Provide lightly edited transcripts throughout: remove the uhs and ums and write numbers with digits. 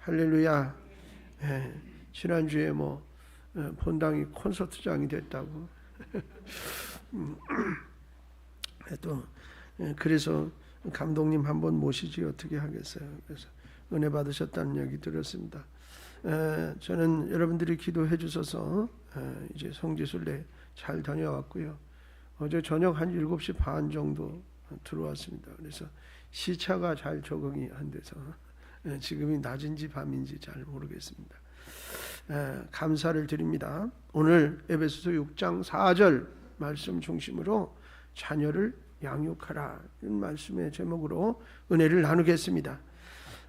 할렐루야. 지난주에 본당이 콘서트장이 됐다고. 또 그래서 감독님 한번 모시지 어떻게 하겠어요. 그래서 은혜 받으셨다는 얘기 들었습니다. 저는 여러분들이 기도해 주셔서 이제 성지순례 잘 다녀왔고요. 어제 저녁 한 7시 반 정도 들어왔습니다. 그래서 시차가 잘 적응이 안 돼서 지금이 낮인지 밤인지 잘 모르겠습니다. 감사를 드립니다. 오늘 에베소서 6장 4절 말씀 중심으로 자녀를 양육하라 이런 말씀의 제목으로 은혜를 나누겠습니다.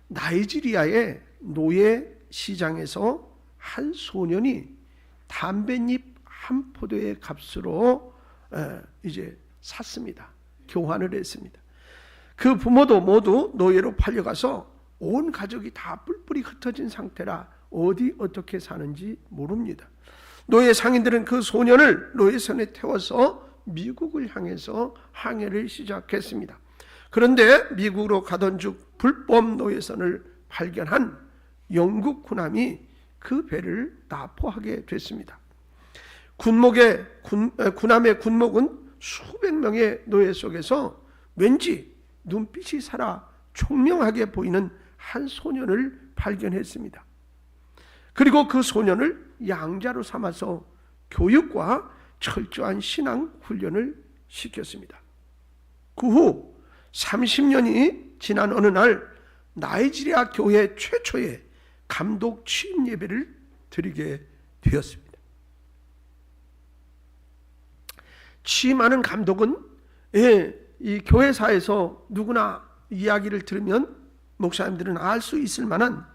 나이지리아의 노예 시장에서 한 소년이 담뱃잎 한 포도의 값으로 이제 샀습니다. 교환을 했습니다. 그 부모도 모두 노예로 팔려가서 온 가족이 다 뿔뿔이 흩어진 상태라 어디 어떻게 사는지 모릅니다. 노예 상인들은 그 소년을 노예선에 태워서 미국을 향해서 항해를 시작했습니다. 그런데 미국으로 가던 중 불법 노예선을 발견한 영국 군함이 그 배를 납포하게 됐습니다. 군함의 군목은 수백 명의 노예 속에서 왠지 눈빛이 살아 총명하게 보이는 한 소년을 발견했습니다. 그리고 그 소년을 양자로 삼아서 교육과 철저한 신앙 훈련을 시켰습니다. 그 후 30년이 지난 어느 날 나이지리아 교회 최초의 감독 취임 예배를 드리게 되었습니다. 취임하는 감독은 이 교회사에서 누구나 이야기를 들으면 목사님들은 알 수 있을 만한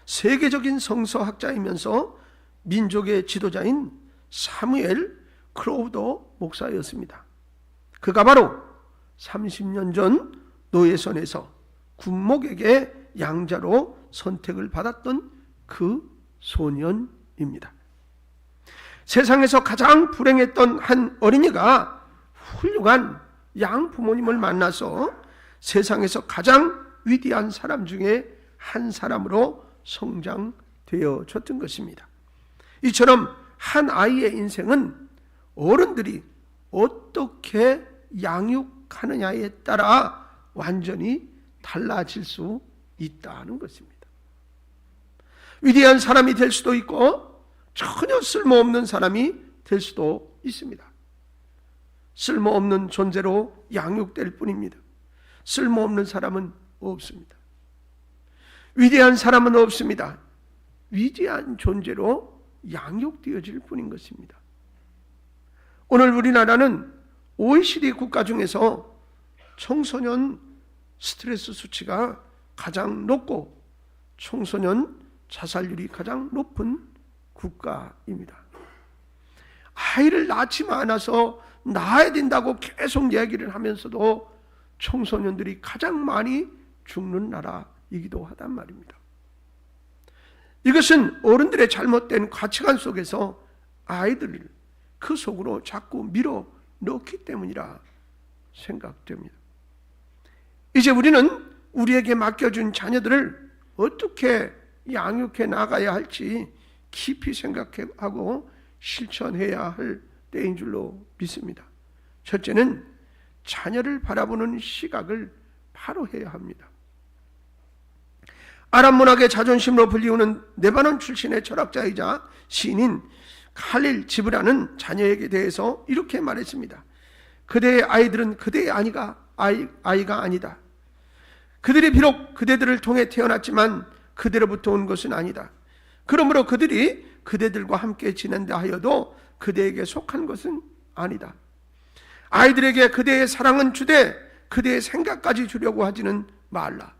세계적인 성서학자이면서 민족의 지도자인 사무엘 크로우더 목사였습니다. 그가 바로 30년 전 노예선에서 군목에게 양자로 선택을 받았던 그 소년입니다. 세상에서 가장 불행했던 한 어린이가 훌륭한 양부모님을 만나서 세상에서 가장 위대한 사람 중에 한 사람으로 성장되어졌던 것입니다. 이처럼 한 아이의 인생은 어른들이 어떻게 양육하느냐에 따라 완전히 달라질 수 있다는 것입니다. 위대한 사람이 될 수도 있고 전혀 쓸모없는 사람이 될 수도 있습니다. 쓸모없는 존재로 양육될 뿐입니다. 쓸모없는 사람은 없습니다. 위대한 사람은 없습니다. 위대한 존재로 양육되어질 뿐인 것입니다. 오늘 우리나라는 OECD 국가 중에서 청소년 스트레스 수치가 가장 높고 청소년 자살률이 가장 높은 국가입니다. 아이를 낳지 않아서 낳아야 된다고 계속 이야기를 하면서도 청소년들이 가장 많이 죽는 나라이기도 하단 말입니다. 이것은 어른들의 잘못된 가치관 속에서 아이들을 그 속으로 자꾸 밀어 넣기 때문이라 생각됩니다. 이제 우리는 우리에게 맡겨준 자녀들을 어떻게 양육해 나가야 할지 깊이 생각하고 실천해야 할 때인 줄로 믿습니다. 첫째는 자녀를 바라보는 시각을 바로 해야 합니다. 아랍 문학의 자존심으로 불리우는 레바논 출신의 철학자이자 시인인 칼릴 지브란은 자녀에게 대해서 이렇게 말했습니다. 그대의 아이들은 그대의 아이가 아니다. 그들이 비록 그대들을 통해 태어났지만 그대로부터 온 것은 아니다. 그러므로 그들이 그대들과 함께 지낸다 하여도 그대에게 속한 것은 아니다. 아이들에게 그대의 사랑은 주되 그대의 생각까지 주려고 하지는 말라.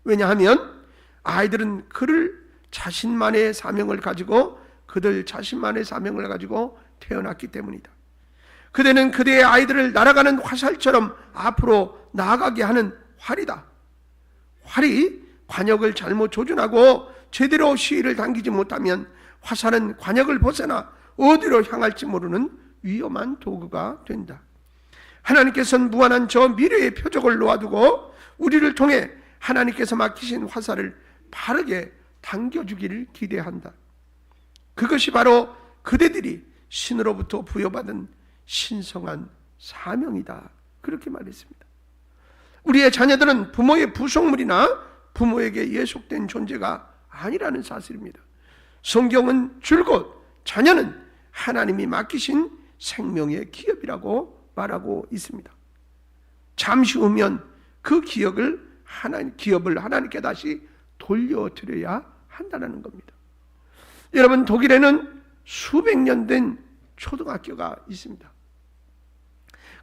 왜냐하면 아이들은 그들 자신만의 사명을 가지고 태어났기 때문이다. 그대는 그대의 아이들을 날아가는 화살처럼 앞으로 나아가게 하는 활이다. 활이 관역을 잘못 조준하고 제대로 시위를 당기지 못하면 화살은 관역을 벗어나 어디로 향할지 모르는 위험한 도구가 된다. 하나님께서는 무한한 저 미래의 표적을 놓아두고 우리를 통해 하나님께서 맡기신 화살을 바르게 당겨주기를 기대한다. 그것이 바로 그대들이 신으로부터 부여받은 신성한 사명이다. 그렇게 말했습니다. 우리의 자녀들은 부모의 부속물이나 부모에게 예속된 존재가 아니라는 사실입니다. 성경은 줄곧 자녀는 하나님이 맡기신 생명의 기업이라고 말하고 있습니다. 잠시 후면 그 기업을 하나님께 다시 돌려드려야 한다는 겁니다. 여러분, 독일에는 수백 년 된 초등학교가 있습니다.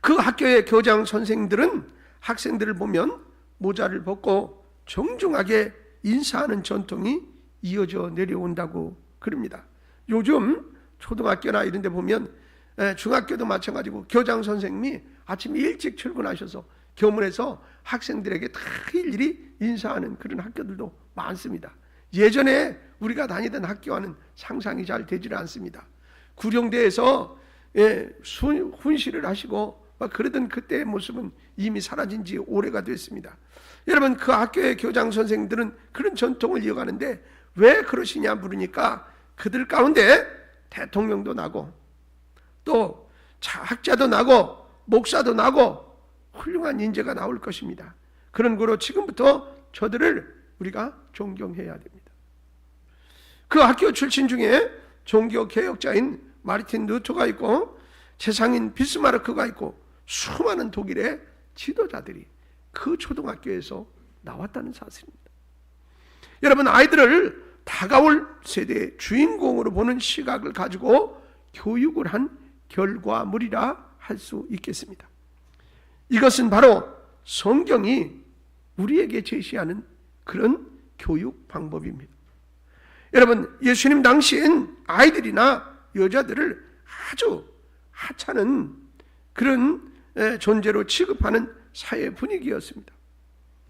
그 학교의 교장 선생들은 학생들을 보면 모자를 벗고 정중하게 인사하는 전통이 이어져 내려온다고 그럽니다. 요즘 초등학교나 이런 데 보면 중학교도 마찬가지고 교장 선생님이 아침 일찍 출근하셔서 교문에서 학생들에게 다 일일이 인사하는 그런 학교들도 많습니다. 예전에 우리가 다니던 학교와는 상상이 잘 되질 않습니다. 구룡대에서 훈시를 하시고 그러던 그때의 모습은 이미 사라진 지 오래가 됐습니다. 여러분, 그 학교의 교장 선생들은 그런 전통을 이어가는데 왜 그러시냐 물으니까 그들 가운데 대통령도 나고 또 학자도 나고 목사도 나고 훌륭한 인재가 나올 것입니다. 그런 거로 지금부터 저들을 우리가 존경해야 됩니다. 그 학교 출신 중에 종교 개혁자인 마르틴 루터가 있고 재상인 비스마르크가 있고 수많은 독일의 지도자들이 그 초등학교에서 나왔다는 사실입니다. 여러분, 아이들을 다가올 세대의 주인공으로 보는 시각을 가지고 교육을 한 결과물이라 할 수 있겠습니다. 이것은 바로 성경이 우리에게 제시하는 그런 교육 방법입니다. 여러분, 예수님 당시엔 아이들이나 여자들을 아주 하찮은 그런 존재로 취급하는 사회 분위기였습니다.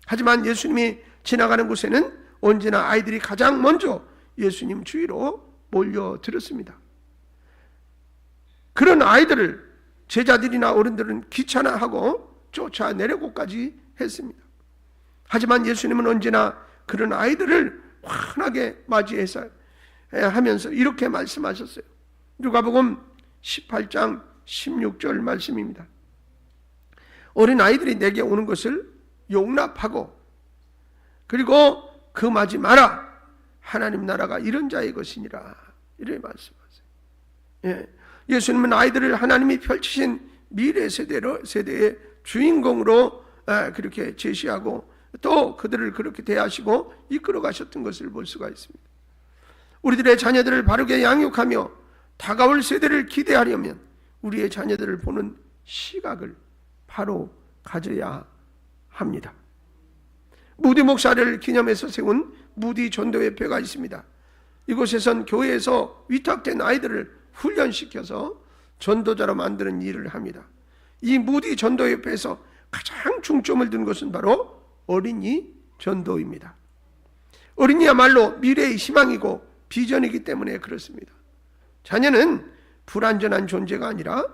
하지만 예수님이 지나가는 곳에는 언제나 아이들이 가장 먼저 예수님 주위로 몰려들었습니다. 그런 아이들을 제자들이나 어른들은 귀찮아하고 쫓아내려고까지 했습니다. 하지만 예수님은 언제나 그런 아이들을 환하게 맞이해서 하면서 이렇게 말씀하셨어요. 누가복음 18장 16절 말씀입니다. 어린 아이들이 내게 오는 것을 용납하고 그리고 금하지 마라. 하나님 나라가 이런 자의 것이니라. 이렇게 말씀하세요. 예수님은 아이들을 하나님이 펼치신 미래 세대의 주인공으로 그렇게 제시하고 또 그들을 그렇게 대하시고 이끌어 가셨던 것을 볼 수가 있습니다. 우리들의 자녀들을 바르게 양육하며 다가올 세대를 기대하려면 우리의 자녀들을 보는 시각을 바로 가져야 합니다. 무디 목사를 기념해서 세운 무디 전도협회가 있습니다. 이곳에선 교회에서 위탁된 아이들을 훈련시켜서 전도자로 만드는 일을 합니다. 이 무디 전도협회에서 가장 중점을 둔 것은 바로 어린이 전도입니다. 어린이야말로 미래의 희망이고 비전이기 때문에 그렇습니다. 자녀는 불완전한 존재가 아니라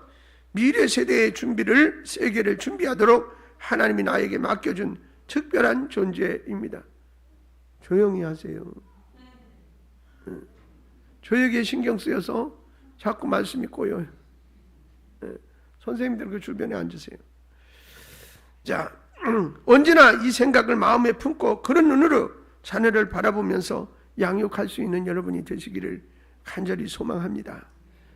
미래 세대의 세계를 준비하도록 하나님이 나에게 맡겨준 특별한 존재입니다. 조용히 하세요. 저에게 신경 쓰여서 자꾸 말씀이 꼬여요. 선생님들 그 주변에 앉으세요. 자, 언제나 이 생각을 마음에 품고 그런 눈으로 자녀를 바라보면서 양육할 수 있는 여러분이 되시기를 간절히 소망합니다.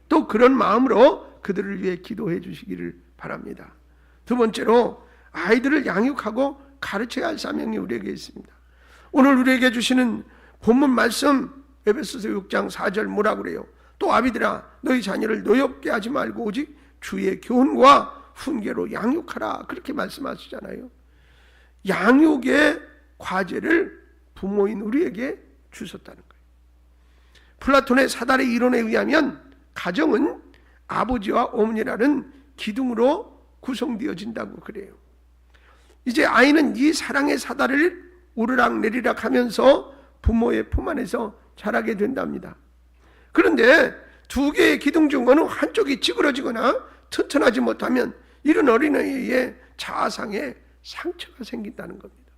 또 그런 마음으로 그들을 위해 기도해 주시기를 바랍니다. 두 번째로 아이들을 양육하고 가르쳐야 할 사명이 우리에게 있습니다. 오늘 우리에게 주시는 본문 말씀 에베소서 6장 4절 뭐라고 그래요? 또 아비들아 너희 자녀를 노엽게 하지 말고 오직 주의 교훈과 훈계로 양육하라. 그렇게 말씀하시잖아요. 양육의 과제를 부모인 우리에게 주셨다는 거예요. 플라톤의 사다리 이론에 의하면 가정은 아버지와 어머니라는 기둥으로 구성되어진다고 그래요. 이제 아이는 이 사랑의 사다리를 오르락 내리락 하면서 부모의 품 안에서 자라게 된답니다. 그런데 두 개의 기둥 중 어느 한쪽이 찌그러지거나 튼튼하지 못하면 이런 어린아이의 자아상에 상처가 생긴다는 겁니다.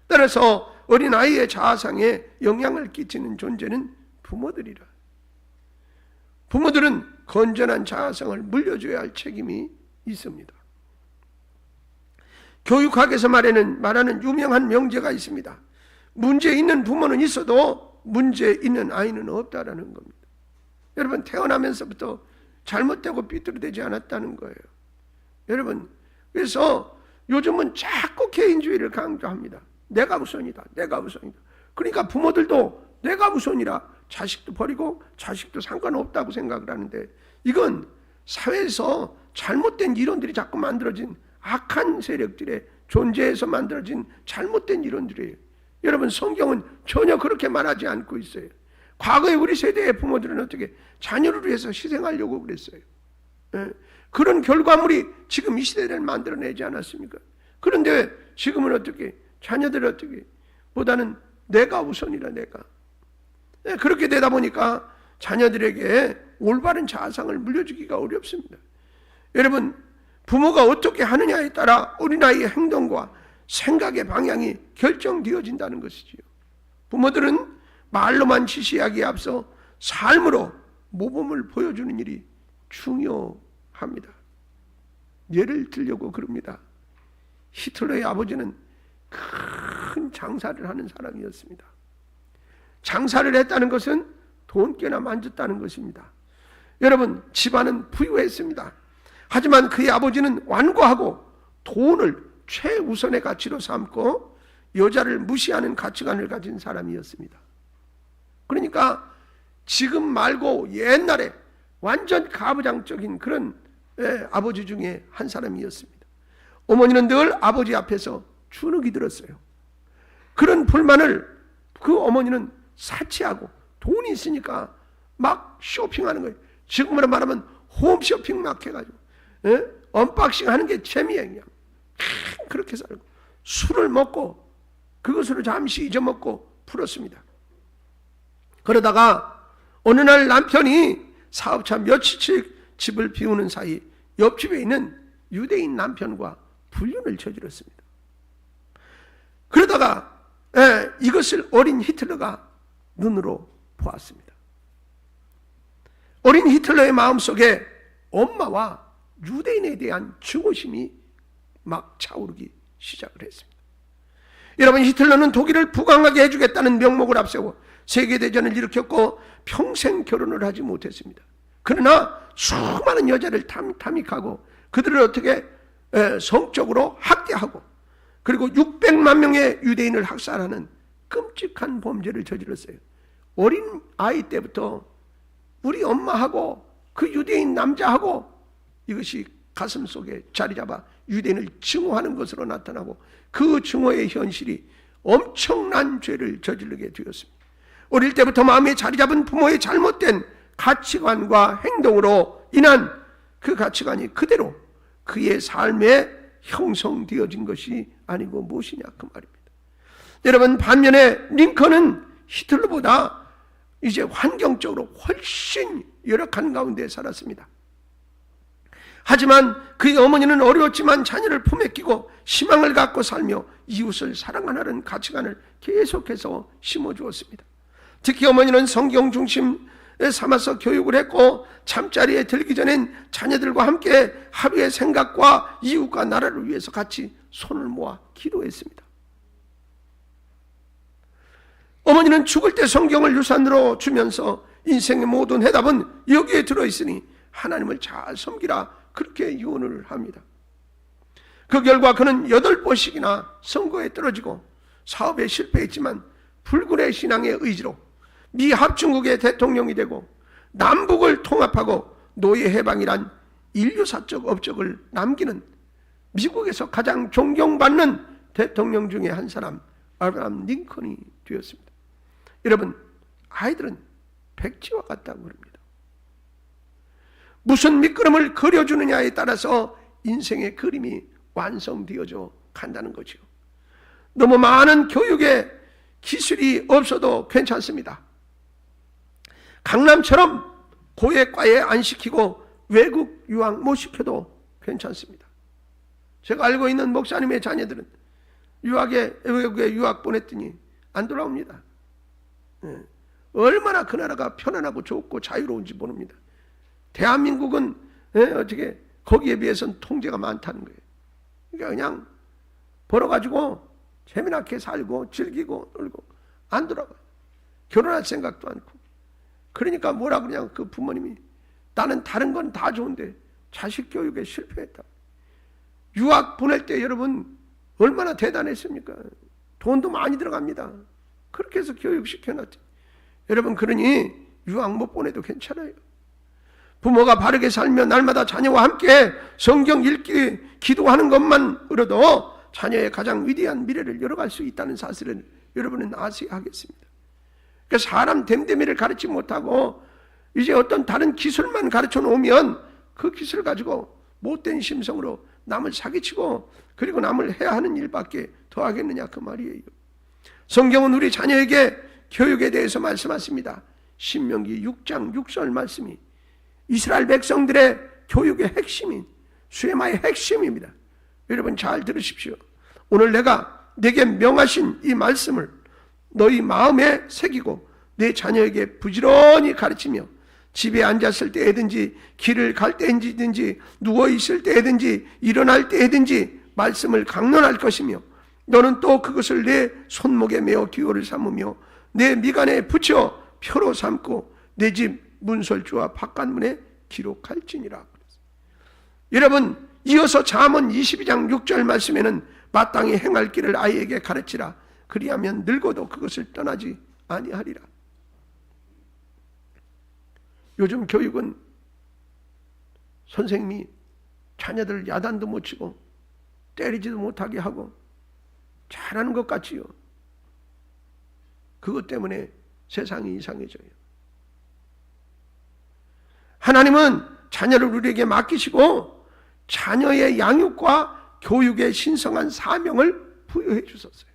따라서 어린아이의 자아상에 영향을 끼치는 존재는 부모들이라. 부모들은 건전한 자아상을 물려줘야 할 책임이 있습니다. 교육학에서 말하는 유명한 명제가 있습니다. 문제 있는 부모는 있어도 문제 있는 아이는 없다라는 겁니다. 여러분, 태어나면서부터 잘못되고 삐뚤어되지 않았다는 거예요. 여러분, 그래서 요즘은 자꾸 개인주의를 강조합니다. 내가 우선이다. 내가 우선이다. 그러니까 부모들도 내가 우선이라 자식도 버리고 자식도 상관없다고 생각을 하는데, 이건 사회에서 잘못된 이론들이 자꾸 만들어진 악한 세력들의 존재에서 만들어진 잘못된 이론들이에요. 여러분, 성경은 전혀 그렇게 말하지 않고 있어요. 과거에 우리 세대의 부모들은 어떻게 자녀를 위해서 희생하려고 그랬어요. 그런 결과물이 지금 이 시대를 만들어내지 않았습니까? 그런데 지금은 어떻게, 자녀들 어떻게, 보다는 내가 우선이라. 내가. 그렇게 되다 보니까 자녀들에게 올바른 자아상을 물려주기가 어렵습니다. 여러분, 부모가 어떻게 하느냐에 따라 어린아이의 행동과 생각의 방향이 결정되어진다는 것이지요. 부모들은 말로만 지시하기에 앞서 삶으로 모범을 보여주는 일이 중요합니다. 예를 들려고 그럽니다. 히틀러의 아버지는 큰 장사를 하는 사람이었습니다. 장사를 했다는 것은 돈깨나 만졌다는 것입니다. 여러분, 집안은 부유했습니다. 하지만 그의 아버지는 완고하고 돈을 최우선의 가치로 삼고 여자를 무시하는 가치관을 가진 사람이었습니다. 그러니까 지금 말고 옛날에 완전 가부장적인 그런 아버지 중에 한 사람이었습니다. 어머니는 늘 아버지 앞에서 주눅이 들었어요. 그런 불만을 그 어머니는 사치하고 돈이 있으니까 막 쇼핑하는 거예요. 지금으로 말하면 홈쇼핑 막 해가지고 언박싱 하는 게 재미예요. 그냥 그렇게 살고 술을 먹고 그것으로 잠시 잊어먹고 풀었습니다. 그러다가 어느 날 남편이 사업차 며칠씩 집을 비우는 사이 옆집에 있는 유대인 남편과 불륜을 저질렀습니다. 그러다가 이것을 어린 히틀러가 눈으로 보았습니다. 어린 히틀러의 마음속에 엄마와 유대인에 대한 증오심이 막 차오르기 시작을 했습니다. 여러분, 히틀러는 독일을 부강하게 해주겠다는 명목을 앞세워 세계대전을 일으켰고 평생 결혼을 하지 못했습니다. 그러나 수많은 여자를 탐닉하고 그들을 어떻게 성적으로 학대하고 그리고 600만 명의 유대인을 학살하는 끔찍한 범죄를 저질렀어요. 어린 아이 때부터 우리 엄마하고 그 유대인 남자하고 이것이 가슴 속에 자리 잡아 유대인을 증오하는 것으로 나타나고 그 증오의 현실이 엄청난 죄를 저지르게 되었습니다. 어릴 때부터 마음에 자리 잡은 부모의 잘못된 가치관과 행동으로 인한 그 가치관이 그대로 그의 삶에 형성되어진 것이 아니고 무엇이냐 그 말입니다. 여러분, 반면에 링컨은 히틀러보다 이제 환경적으로 훨씬 열악한 가운데 살았습니다. 하지만 그의 어머니는 어려웠지만 자녀를 품에 끼고 희망을 갖고 살며 이웃을 사랑하는 가치관을 계속해서 심어주었습니다. 특히 어머니는 성경 중심에 삼아서 교육을 했고 잠자리에 들기 전엔 자녀들과 함께 하루의 생각과 이웃과 나라를 위해서 같이 손을 모아 기도했습니다. 어머니는 죽을 때 성경을 유산으로 주면서 인생의 모든 해답은 여기에 들어있으니 하나님을 잘 섬기라 그렇게 유언을 합니다. 그 결과 그는 8번씩이나 선거에 떨어지고 사업에 실패했지만 불굴의 신앙의 의지로 미 합중국의 대통령이 되고 남북을 통합하고 노예 해방이란 인류사적 업적을 남기는 미국에서 가장 존경받는 대통령 중에 한 사람 아브라함 링컨이 되었습니다. 여러분, 아이들은 백지와 같다고 그럽니다. 무슨 밑그림을 그려주느냐에 따라서 인생의 그림이 완성되어져 간다는 거죠. 너무 많은 교육의 기술이 없어도 괜찮습니다. 강남처럼 고액과에 안 시키고 외국 유학 못 시켜도 괜찮습니다. 제가 알고 있는 목사님의 자녀들은 외국에 유학 보냈더니 안 돌아옵니다. 얼마나 그 나라가 편안하고 좋고 자유로운지 모릅니다. 대한민국은 어떻게 거기에 비해서는 통제가 많다는 거예요. 그러니까 그냥 벌어가지고 재미나게 살고 즐기고 놀고 안 돌아가요. 결혼할 생각도 않고. 그러니까 뭐라 그러냐, 그 부모님이 나는 다른 건 다 좋은데 자식 교육에 실패했다. 유학 보낼 때 여러분 얼마나 대단했습니까? 돈도 많이 들어갑니다. 그렇게 해서 교육시켜놨죠. 여러분, 그러니 유학 못 보내도 괜찮아요. 부모가 바르게 살며 날마다 자녀와 함께 성경 읽기, 기도하는 것만으로도 자녀의 가장 위대한 미래를 열어갈 수 있다는 사실을 여러분은 아셔야 하겠습니다. 그러니까 사람 됨됨이를 가르치지 못하고 이제 어떤 다른 기술만 가르쳐 놓으면 그 기술을 가지고 못된 심성으로 남을 사기치고 그리고 남을 해야 하는 일밖에 더 하겠느냐, 그 말이에요. 성경은 우리 자녀에게 교육에 대해서 말씀하십니다. 신명기 6장 6절 말씀이 이스라엘 백성들의 교육의 핵심인 수레마의 핵심입니다. 여러분 잘 들으십시오. 오늘 내가 내게 명하신 이 말씀을 너희 마음에 새기고 내 자녀에게 부지런히 가르치며 집에 앉았을 때든지 길을 갈 때든지 누워있을 때든지 일어날 때든지 말씀을 강론할 것이며 너는 또 그것을 내 손목에 메어 기호를 삼으며 내 미간에 붙여 표로 삼고 내 집 문설주와 바깥문에 기록할지니라. 여러분, 이어서 잠언 22장 6절 말씀에는 마땅히 행할 길을 아이에게 가르치라. 그리하면 늙어도 그것을 떠나지 아니하리라. 요즘 교육은 선생님이 자녀들 야단도 못 치고 때리지도 못하게 하고 잘하는 것 같지요. 그것 때문에 세상이 이상해져요. 하나님은 자녀를 우리에게 맡기시고 자녀의 양육과 교육의 신성한 사명을 부여해 주셨어요.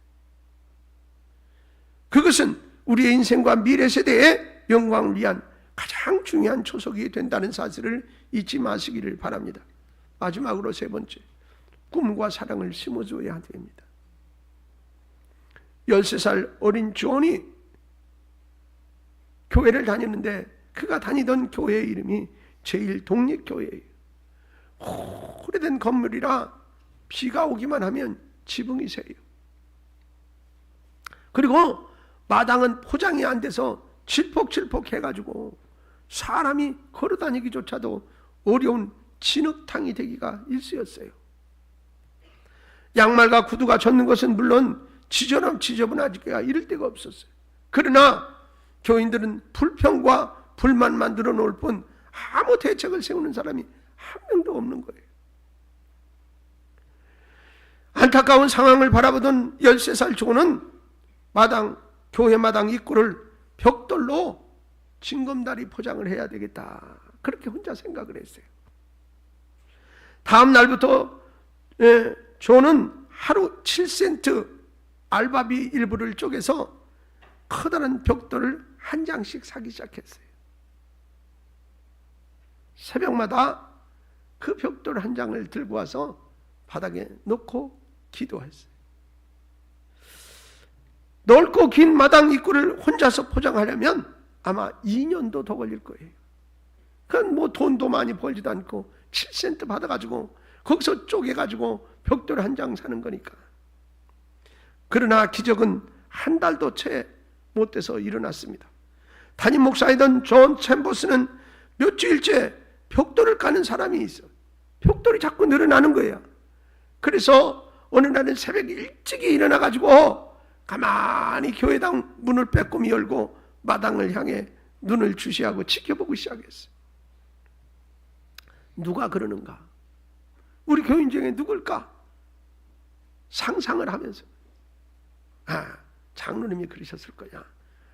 그것은 우리의 인생과 미래 세대의 영광을 위한 가장 중요한 초석이 된다는 사실을 잊지 마시기를 바랍니다. 마지막으로 세 번째, 꿈과 사랑을 심어줘야 됩니다. 13살 어린 존이 교회를 다녔는데 그가 다니던 교회의 이름이 제1독립교회예요. 오래된 건물이라 비가 오기만 하면 지붕이 새요. 그리고 마당은 포장이 안 돼서 질퍽질퍽 해가지고 사람이 걸어다니기조차도 어려운 진흙탕이 되기가 일쑤였어요. 양말과 구두가 젖는 것은 물론 지저분하기가 이를 데가 없었어요. 그러나 교인들은 불평과 불만만 늘어놓을 뿐 아무 대책을 세우는 사람이 한 명도 없는 거예요. 안타까운 상황을 바라보던 13살 조는 교회 마당 입구를 벽돌로 징검다리 포장을 해야 되겠다, 그렇게 혼자 생각을 했어요. 다음 날부터 조는 하루 7센트 알바비 일부를 쪼개서 커다란 벽돌을 한 장씩 사기 시작했어요. 새벽마다 그 벽돌 한 장을 들고 와서 바닥에 놓고 기도했어요. 넓고 긴 마당 입구를 혼자서 포장하려면 아마 2년도 더 걸릴 거예요. 그건 뭐 돈도 많이 벌지도 않고 7센트 받아가지고 거기서 쪼개가지고 벽돌 한 장 사는 거니까. 그러나 기적은 한 달도 채 못 돼서 일어났습니다. 담임 목사이던 존 챔버스는 몇 주일째 벽돌을 까는 사람이 있어. 벽돌이 자꾸 늘어나는 거예요. 그래서 어느 날은 새벽 일찍이 일어나가지고 가만히 교회당 문을 빼꼼히 열고 마당을 향해 눈을 주시하고 지켜보고 시작했어요. 누가 그러는가? 우리 교인 중에 누굴까? 상상을 하면서 장로님이 그러셨을 거야.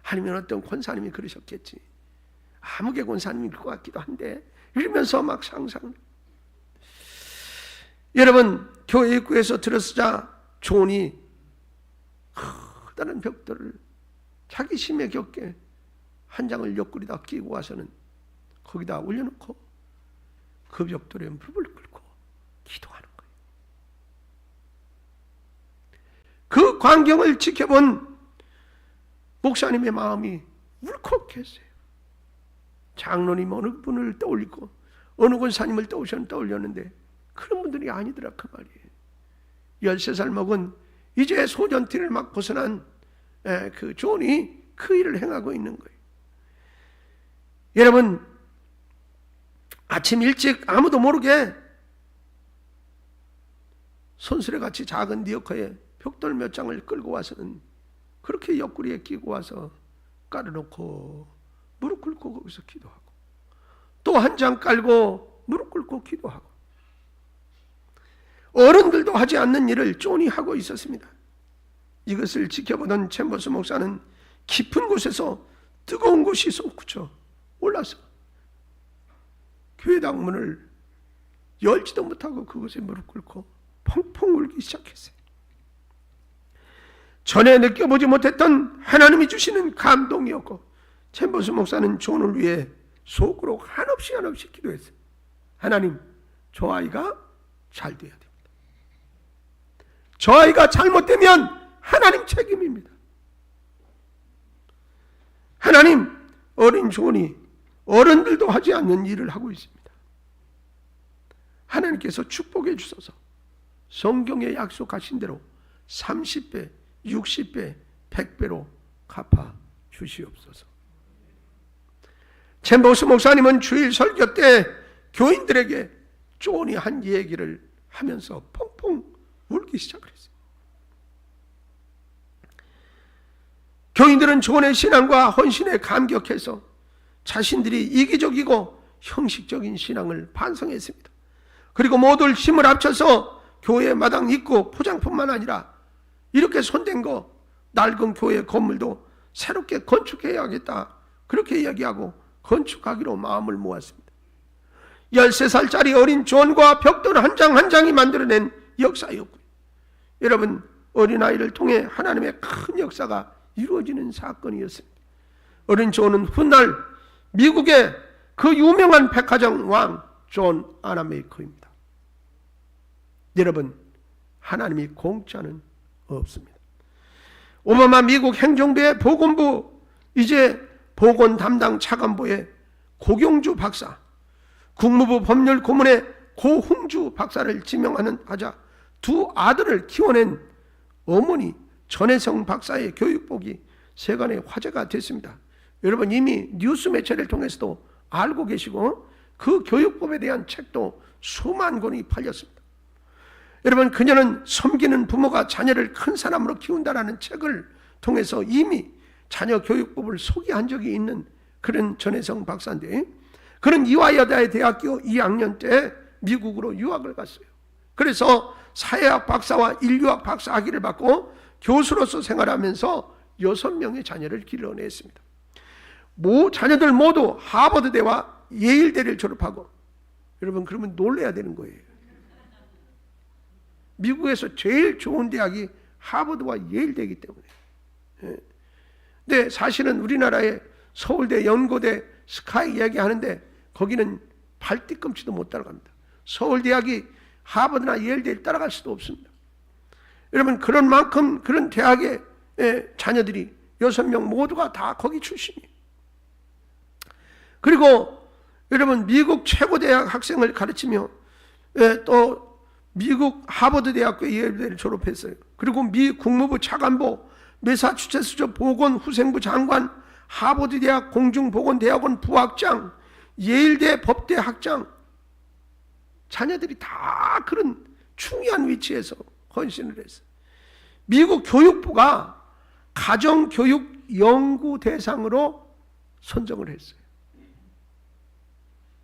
아니면 어떤 권사님이 그러셨겠지. 아무개 권사님일 것 같기도 한데 이러면서 막 상상을. 여러분, 교회 입구에서 들어서자 존이 커다란 벽돌을 자기 심에 겹게 한 장을 옆구리다 끼고 와서는 거기다 올려놓고 그 벽돌에 무릎을 꿇고 기도하는 거예요. 그 광경을 지켜본 목사님의 마음이 울컥했어요. 장로님 어느 분을 떠올리고 어느 권사님을 떠올렸는데 그런 분들이 아니더라 그 말이에요. 13살 먹은 이제 소년티를 막 벗어난 그 존이 그 일을 행하고 있는 거예요. 여러분, 아침 일찍 아무도 모르게 손수레같이 작은 리어커에 벽돌 몇 장을 끌고 와서는 그렇게 옆구리에 끼고 와서 깔아놓고 무릎 꿇고 거기서 기도하고, 또 한 장 깔고 무릎 꿇고 기도하고, 어른들도 하지 않는 일을 존이 하고 있었습니다. 이것을 지켜보던 챔버스 목사는 깊은 곳에서 뜨거운 곳이 솟구쳐 올라서 교회당 문을 열지도 못하고 그곳에 무릎 꿇고 펑펑 울기 시작했어요. 전에 느껴보지 못했던 하나님이 주시는 감동이었고, 챔버스 목사는 존을 위해 속으로 한없이 기도했어요. 하나님, 저 아이가 잘 돼야 됩니다. 저 아이가 잘못되면 하나님 책임입니다. 하나님, 어린 존이 어른들도 하지 않는 일을 하고 있습니다. 하나님께서 축복해 주셔서 성경에 약속하신 대로 30배, 60배, 100배로 갚아 주시옵소서. 챔버스 목사님은 주일 설교 때 교인들에게 존이 한 얘기를 하면서 펑펑 울기 시작을 했어요. 교인들은 존의 신앙과 헌신에 감격해서 자신들이 이기적이고 형식적인 신앙을 반성했습니다. 그리고 모두 힘을 합쳐서 교회 마당 입구 포장뿐만 아니라 이렇게 손댄 거 낡은 교회 건물도 새롭게 건축해야겠다, 그렇게 이야기하고 건축하기로 마음을 모았습니다. 13살짜리 어린 존과 벽돌 한 장 한 장이 만들어낸 역사였고요. 여러분, 어린아이를 통해 하나님의 큰 역사가 이루어지는 사건이었습니다. 어린 존은 훗날 미국의 그 유명한 백화점 왕 존 아나메이커입니다. 여러분, 하나님이 공짜는 없습니다. 오바마 미국 행정부의 보건부, 이제 보건 담당 차관보의 고경주 박사, 국무부 법률 고문의 고흥주 박사를 지명하는 하자 두 아들을 키워낸 어머니 전혜성 박사의 교육복이 세간의 화제가 됐습니다. 여러분, 이미 뉴스 매체를 통해서도 알고 계시고 그 교육법에 대한 책도 수만 권이 팔렸습니다. 여러분, 그녀는 섬기는 부모가 자녀를 큰 사람으로 키운다라는 책을 통해서 이미 자녀 교육법을 소개한 적이 있는 그런 전혜성 박사인데, 그는 이화여대 대학교 2학년 때 미국으로 유학을 갔어요. 그래서 사회학 박사와 인류학 박사 학위를 받고 교수로서 생활하면서 6명의 자녀를 길러냈습니다. 자녀들 모두 하버드대와 예일대를 졸업하고, 여러분, 그러면 놀라야 되는 거예요. 미국에서 제일 좋은 대학이 하버드와 예일대이기 때문에. 근데 사실은 우리나라의 서울대, 연고대, 스카이 이야기하는데 거기는 발뒤꿈치도 못 따라갑니다. 서울대학이 하버드나 예일대를 따라갈 수도 없습니다. 여러분, 그런 만큼 그런 대학의 자녀들이 6명 모두가 다 거기 출신이에요. 그리고 여러분, 미국 최고 대학 학생을 가르치며 또 미국 하버드 대학교 예일대를 졸업했어요. 그리고 미 국무부 차관보, 매사추세츠주 보건후생부 장관, 하버드 대학 공중보건대학원 부학장, 예일대 법대 학장, 자녀들이 다 그런 중요한 위치에서 헌신을 했어요. 미국 교육부가 가정교육 연구 대상으로 선정을 했어요.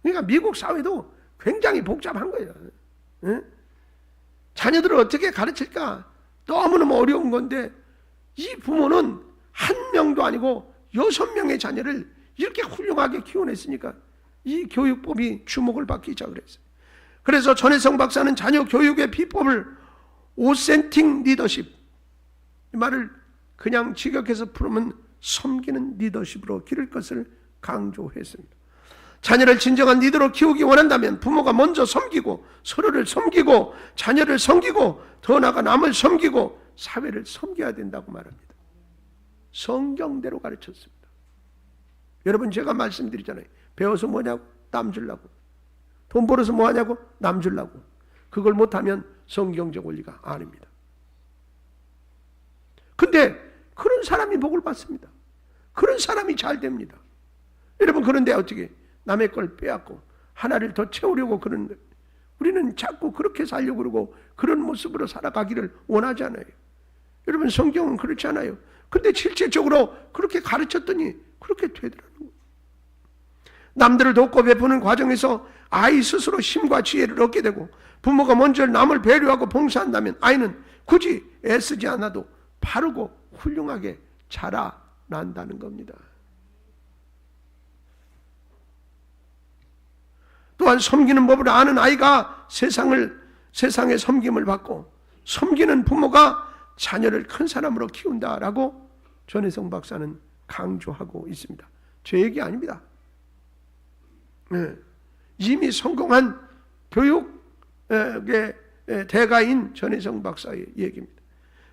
그러니까 미국 사회도 굉장히 복잡한 거예요. 자녀들을 어떻게 가르칠까 너무너무 어려운 건데, 이 부모는 한 명도 아니고 6명의 자녀를 이렇게 훌륭하게 키워냈으니까 이 교육법이 주목을 받기 시작을 했어요. 그래서 전혜성 박사는 자녀 교육의 비법을 오센틱 리더십, 이 말을 그냥 직역해서 풀으면 섬기는 리더십으로 기를 것을 강조했습니다. 자녀를 진정한 리더로 키우기 원한다면 부모가 먼저 섬기고, 서로를 섬기고, 자녀를 섬기고, 더 나아가 남을 섬기고 사회를 섬겨야 된다고 말합니다. 성경대로 가르쳤습니다. 여러분, 제가 말씀드리잖아요. 배워서 뭐냐고? 남 주려고. 돈 벌어서 뭐하냐고? 남 주려고. 그걸 못하면 성경적 원리가 아닙니다. 근데 그런 사람이 복을 받습니다. 그런 사람이 잘 됩니다. 여러분, 그런데 어떻게 남의 걸 빼앗고 하나를 더 채우려고 그러는데, 우리는 자꾸 그렇게 살려고 그러고 그런 모습으로 살아가기를 원하지 않아요. 여러분, 성경은 그렇지 않아요. 근데 실질적으로 그렇게 가르쳤더니 그렇게 되더라는 거예요. 남들을 돕고 베푸는 과정에서 아이 스스로 힘과 지혜를 얻게 되고, 부모가 먼저 남을 배려하고 봉사한다면 아이는 굳이 애쓰지 않아도 바르고 훌륭하게 자라난다는 겁니다. 또한 섬기는 법을 아는 아이가 세상의 섬김을 받고, 섬기는 부모가 자녀를 큰 사람으로 키운다라고 전혜성 박사는 강조하고 있습니다. 제 얘기 아닙니다. 이미 성공한 교육의 대가인 전혜성 박사의 얘기입니다.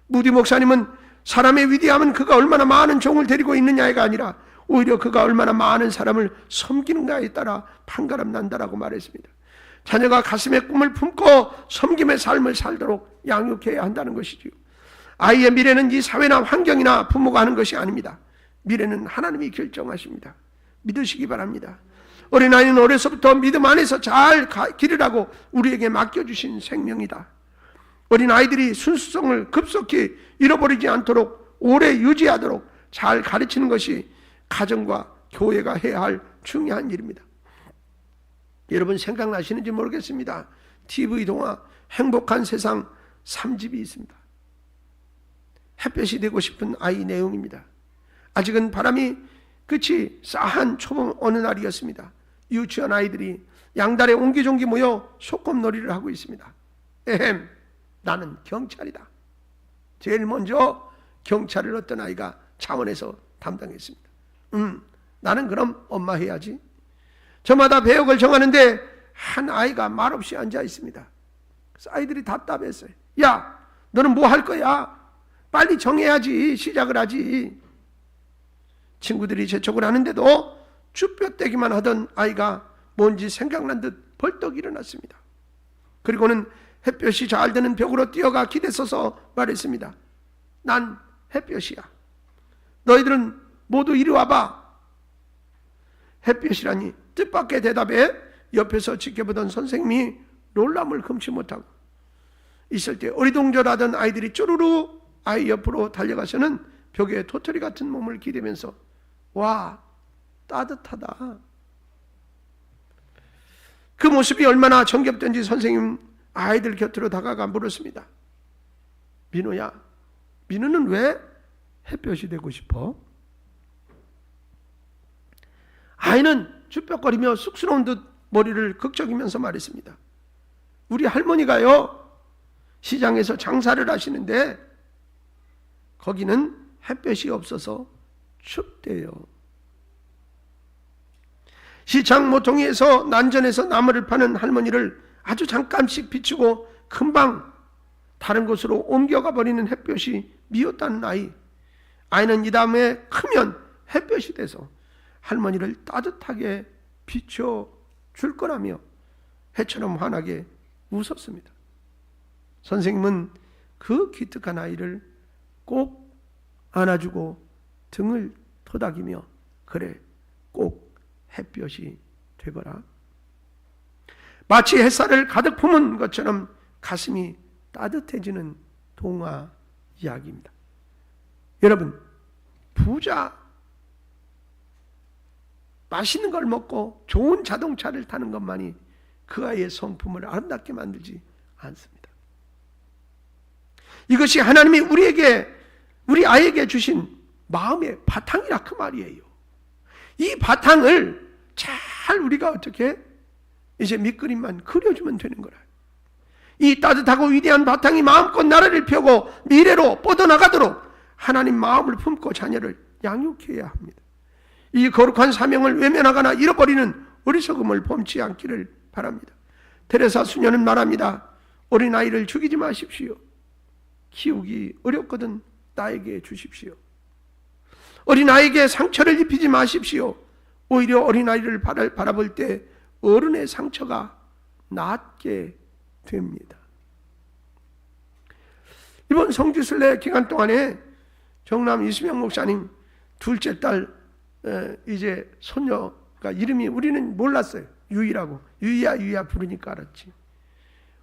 무디 목사님은 사람의 위대함은 그가 얼마나 많은 종을 데리고 있느냐가 아니라 오히려 그가 얼마나 많은 사람을 섬기는가에 따라 판가름 난다라고 말했습니다. 자녀가 가슴에 꿈을 품고 섬김의 삶을 살도록 양육해야 한다는 것이지요. 아이의 미래는 이 사회나 환경이나 부모가 하는 것이 아닙니다. 미래는 하나님이 결정하십니다. 믿으시기 바랍니다. 어린아이는 어려서부터 믿음 안에서 잘 기르라고 우리에게 맡겨주신 생명이다. 어린아이들이 순수성을 급속히 잃어버리지 않도록 오래 유지하도록 잘 가르치는 것이 가정과 교회가 해야 할 중요한 일입니다. 여러분, 생각나시는지 모르겠습니다. TV 동화 행복한 세상 3집이 있습니다. 햇볕이 되고 싶은 아이 내용입니다. 아직은 바람이 끝이 싸한 초봄 어느 날이었습니다. 유치원 아이들이 양다리에 옹기종기 모여 소꿉놀이를 하고 있습니다. 에헴, 나는 경찰이다. 제일 먼저 경찰을 어떤 아이가 차원에서 담당했습니다. 나는 그럼 엄마 해야지. 저마다 배역을 정하는데 한 아이가 말없이 앉아 있습니다. 그래서 아이들이 답답했어요. 야, 너는 뭐 할 거야? 빨리 정해야지. 시작을 하지. 친구들이 재촉을 하는데도 쭈뼛대기만 하던 아이가 뭔지 생각난 듯 벌떡 일어났습니다. 그리고는 햇볕이 잘 드는 벽으로 뛰어가 기대 서서 말했습니다. 난 햇볕이야. 너희들은 모두 이리 와봐. 햇볕이라니 뜻밖의 대답에 옆에서 지켜보던 선생님이 놀람을 금치 못하고 있을 때 어리둥절하던 아이들이 쪼르르 아이 옆으로 달려가서는 벽에 도토리 같은 몸을 기대면서 와, 따뜻하다. 그 모습이 얼마나 정겹던지 선생님 아이들 곁으로 다가가 물었습니다. 민우야, 민우는 왜 햇볕이 되고 싶어? 아이는 쭈뼛거리며 쑥스러운 듯 머리를 극적이면서 말했습니다. 우리 할머니가요, 시장에서 장사를 하시는데 거기는 햇볕이 없어서 춥대요. 시장 모퉁이에서 난전에서 나무를 파는 할머니를 아주 잠깐씩 비추고 금방 다른 곳으로 옮겨가 버리는 햇볕이 미웠다는 아이. 아이는 이 다음에 크면 햇볕이 돼서 할머니를 따뜻하게 비춰줄 거라며 해처럼 환하게 웃었습니다. 선생님은 그 기특한 아이를 꼭 안아주고 등을 토닥이며 그래, 꼭 햇볕이 되거라. 마치 햇살을 가득 품은 것처럼 가슴이 따뜻해지는 동화 이야기입니다. 여러분, 부자, 맛있는 걸 먹고 좋은 자동차를 타는 것만이 그 아이의 성품을 아름답게 만들지 않습니다. 이것이 하나님이 우리 아이에게 주신 마음의 바탕이라 그 말이에요. 이 바탕을 잘 우리가 어떻게 이제 밑그림만 그려주면 되는 거라. 이 따뜻하고 위대한 바탕이 마음껏 나라를 펴고 미래로 뻗어나가도록 하나님 마음을 품고 자녀를 양육해야 합니다. 이 거룩한 사명을 외면하거나 잃어버리는 어리석음을 범치 않기를 바랍니다. 테레사 수녀는 말합니다. 어린아이를 죽이지 마십시오. 키우기 어렵거든 나에게 주십시오. 어린아이에게 상처를 입히지 마십시오. 오히려 어린아이를 바라볼 때 어른의 상처가 낫게 됩니다. 이번 성지순례 기간 동안에 정남 이수명 목사님 둘째 딸 이제 손녀가 이름이 우리는 몰랐어요. 유이라고. 유이야 부르니까 알았지.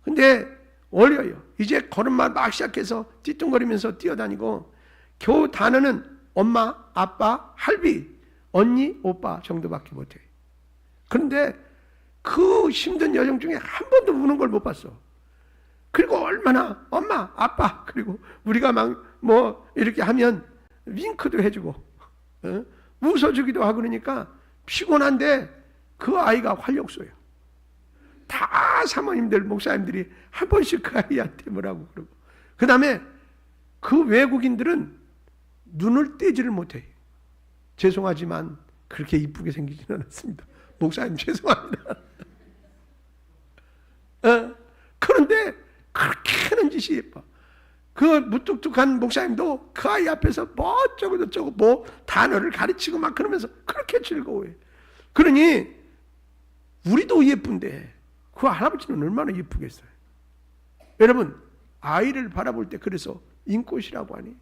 근데 어려요. 이제 걸음마 막 시작해서 띠뚱거리면서 뛰어다니고 겨우 단어는 엄마, 아빠, 할비, 언니, 오빠 정도밖에 못해요. 그런데 그 힘든 여정 중에 한 번도 우는 걸 못 봤어. 그리고 얼마나 엄마, 아빠, 그리고 우리가 막 뭐 이렇게 하면 윙크도 해주고 웃어주기도 하고 그러니까 피곤한데 그 아이가 활력소예요. 다 사모님들, 목사님들이 한 번씩 그 아이한테 뭐라고 그러고 그 다음에 그 외국인들은 눈을 떼지를 못해요. 죄송하지만 그렇게 이쁘게 생기지는 않았습니다. 목사님 죄송합니다. 그런데 그렇게 하는 짓이 예뻐. 그 무뚝뚝한 목사님도 그 아이 앞에서 뭐 어쩌고 저쩌고 뭐 단어를 가르치고 막 그러면서 그렇게 즐거워해. 그러니 우리도 예쁜데 그 할아버지는 얼마나 예쁘겠어요. 여러분 아이를 바라볼 때 그래서 인꽃이라고 하니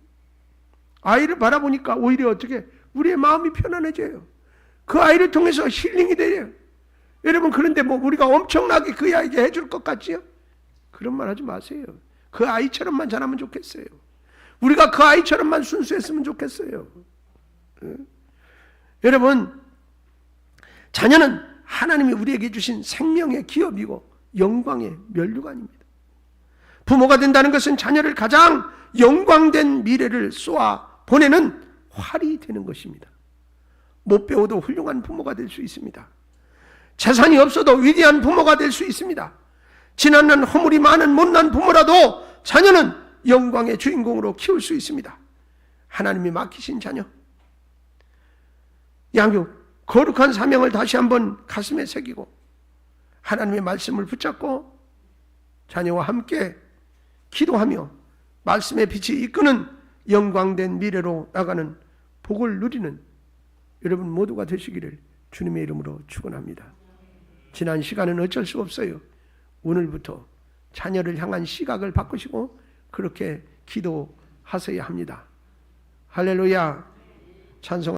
아이를 바라보니까 오히려 어떻게 우리의 마음이 편안해져요. 그 아이를 통해서 힐링이 돼요. 여러분 그런데 뭐 우리가 엄청나게 그 아이에게 해줄 것 같지요? 그런 말 하지 마세요. 그 아이처럼만 자라면 좋겠어요. 우리가 그 아이처럼만 순수했으면 좋겠어요. 여러분 자녀는 하나님이 우리에게 주신 생명의 기업이고 영광의 면류관입니다. 부모가 된다는 것은 자녀를 가장 영광된 미래를 쏘아 보내는 활이 되는 것입니다. 못 배워도 훌륭한 부모가 될 수 있습니다. 재산이 없어도 위대한 부모가 될 수 있습니다. 지난한 허물이 많은 못난 부모라도 자녀는 영광의 주인공으로 키울 수 있습니다. 하나님이 맡기신 자녀 양육 거룩한 사명을 다시 한번 가슴에 새기고 하나님의 말씀을 붙잡고 자녀와 함께 기도하며 말씀의 빛이 이끄는 영광된 미래로 나가는 복을 누리는 여러분 모두가 되시기를 주님의 이름으로 축원합니다. 지난 시간은 어쩔 수 없어요. 오늘부터 자녀를 향한 시각을 바꾸시고 그렇게 기도하셔야 합니다. 할렐루야. 찬송